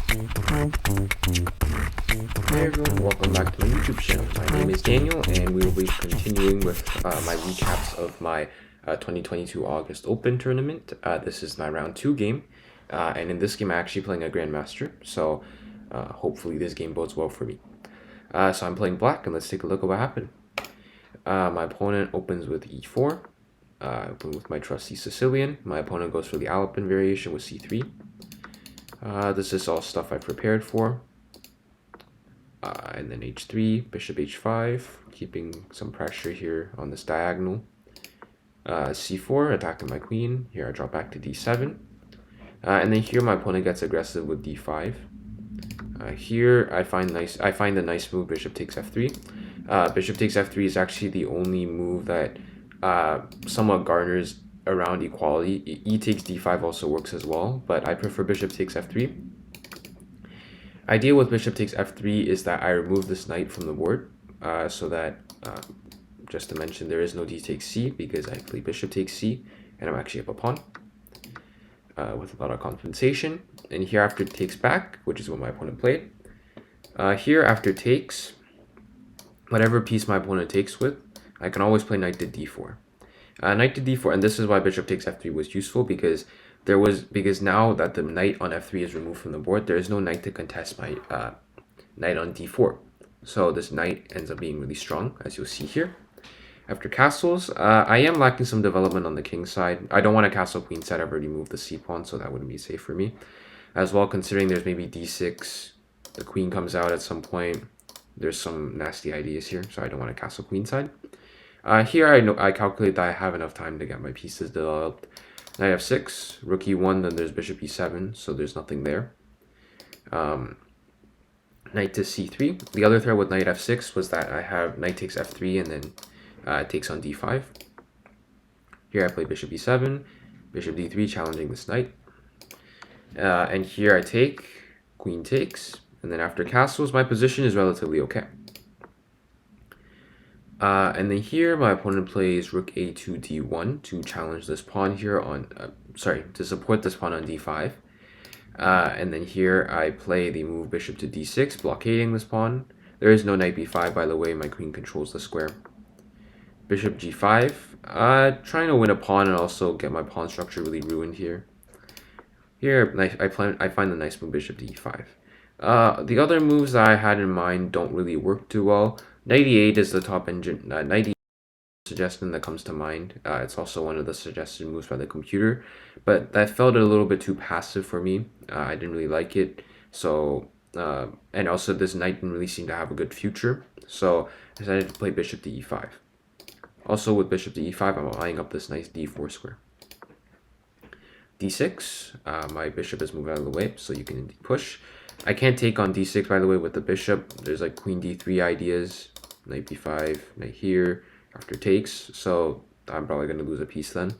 Hey everyone, welcome back to my YouTube channel. My name is Daniel and we will be continuing with my recaps of my 2022 August Open tournament. This is my round 2 game, and in this game I'm actually playing a Grandmaster, so hopefully this game bodes well for me. So I'm playing black, and let's take a look at what happened. My opponent opens with e4. I open with my trusty Sicilian. My opponent goes for the Alapin variation with c3. This is all stuff I prepared for. And then h3, bishop h5, keeping some pressure here on this diagonal. c4, attacking my queen. Here I drop back to d7. And then here my opponent gets aggressive with d5. Here I find a nice move, bishop takes f3. Bishop takes f3 is actually the only move that somewhat garners around equality. E takes d5 also works as well, but I prefer bishop takes f3. Idea with bishop takes f3 is that I remove this knight from the board, so that, just to mention, there is no d takes c because I play bishop takes c, and I'm actually up a pawn with a lot of compensation. And here after takes back, which is what my opponent played. Here after takes, whatever piece my opponent takes with, I can always play knight to d4. Knight to d4, and this is why bishop takes f3 was useful, because now that the knight on f3 is removed from the board, there is no knight to contest my knight on d4. So this knight ends up being really strong, as you'll see here. After castles, I am lacking some development on the king side. I don't want to castle queen side. I've already moved the c pawn, so that wouldn't be safe for me. As well, considering there's maybe d6, the queen comes out at some point. There's some nasty ideas here, so I don't want to castle queen side. Here I calculate that I have enough time to get my pieces developed. Knight f6, rook e1, then there's bishop e7, so there's nothing there. Knight to c3. The other threat with knight f6 was that I have knight takes f3 and then takes on d5. Here I play bishop e7, bishop d3, challenging this knight. And here I take, queen takes, and then after castles, my position is relatively okay. And then here my opponent plays rook a2 d1 to challenge this pawn here on, to support this pawn on d5. And then here I play the move bishop to d6, blockading this pawn. There is no knight b5, by the way, my queen controls the square. Bishop g5, trying to win a pawn and also get my pawn structure really ruined here. Here I find the nice move bishop to e5. The other moves that I had in mind don't really work too well. Knight e8 is the top engine. Knight e8 suggestion that comes to mind. It's also one of the suggested moves by the computer, but that felt a little bit too passive for me. I didn't really like it. So, and also this knight didn't really seem to have a good future. So I decided to play bishop to e5. Also with bishop to e5, I'm eyeing up this nice d4 square. d6, my bishop is moved out of the way, so you can push. I can't take on d6, by the way, with the bishop. There's like queen d3 ideas, knight b5, knight here, after takes, so I'm probably going to lose a piece then.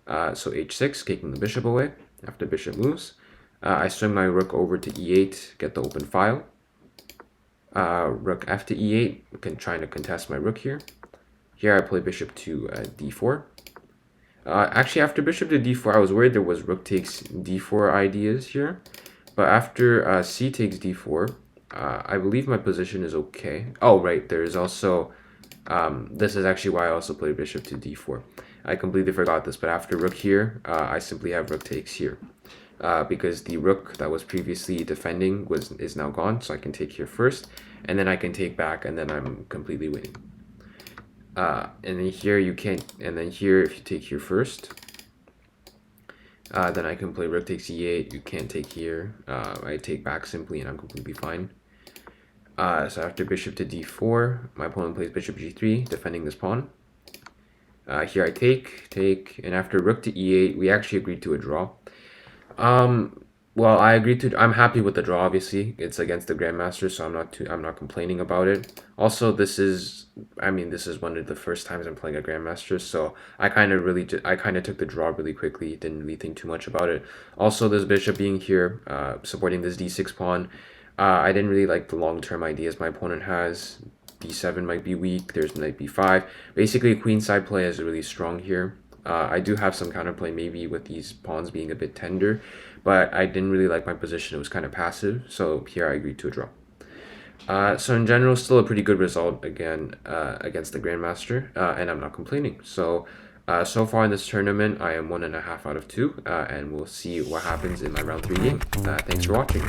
So h6, taking the bishop away. After bishop moves, I swing my rook over to e8, get the open file. Rook f to e8, trying to contest my rook here. Here I play bishop to d4. Actually, after bishop to d4, I was worried there was rook takes d4 ideas here. But after c takes d4, I believe my position is okay. Oh, right, there is also... this is actually why I also played bishop to d4. I completely forgot this, but after rook here, I simply have rook takes here. Because the rook that was previously defending is now gone, so I can take here first, and then I can take back, and then I'm completely winning. And then here you can't, and then here if you take here first, then I can play rook takes e8, you can't take here, I take back simply and I'm completely fine. So after bishop to d4, my opponent plays bishop g3, defending this pawn. Here I take, and after rook to e8, we actually agreed to a draw. Well, I'm happy with the draw, obviously. It's against the Grandmaster, so I'm not complaining about it. Also, this is one of the first times I'm playing a Grandmaster, so I kind of took the draw really quickly, didn't really think too much about it. Also, this bishop being here, supporting this d6 pawn, I didn't really like the long-term ideas my opponent has. d7 might be weak, there's knight b5. Basically, queenside play is really strong here. I do have some counterplay maybe with these pawns being a bit tender, but I didn't really like my position. It was kind of passive, so here I agreed to a draw. So in general, still a pretty good result again against the Grandmaster, and I'm not complaining. So so far in this tournament, I am 1.5 out of 2, and we'll see what happens in my round 3 game. Thanks for watching.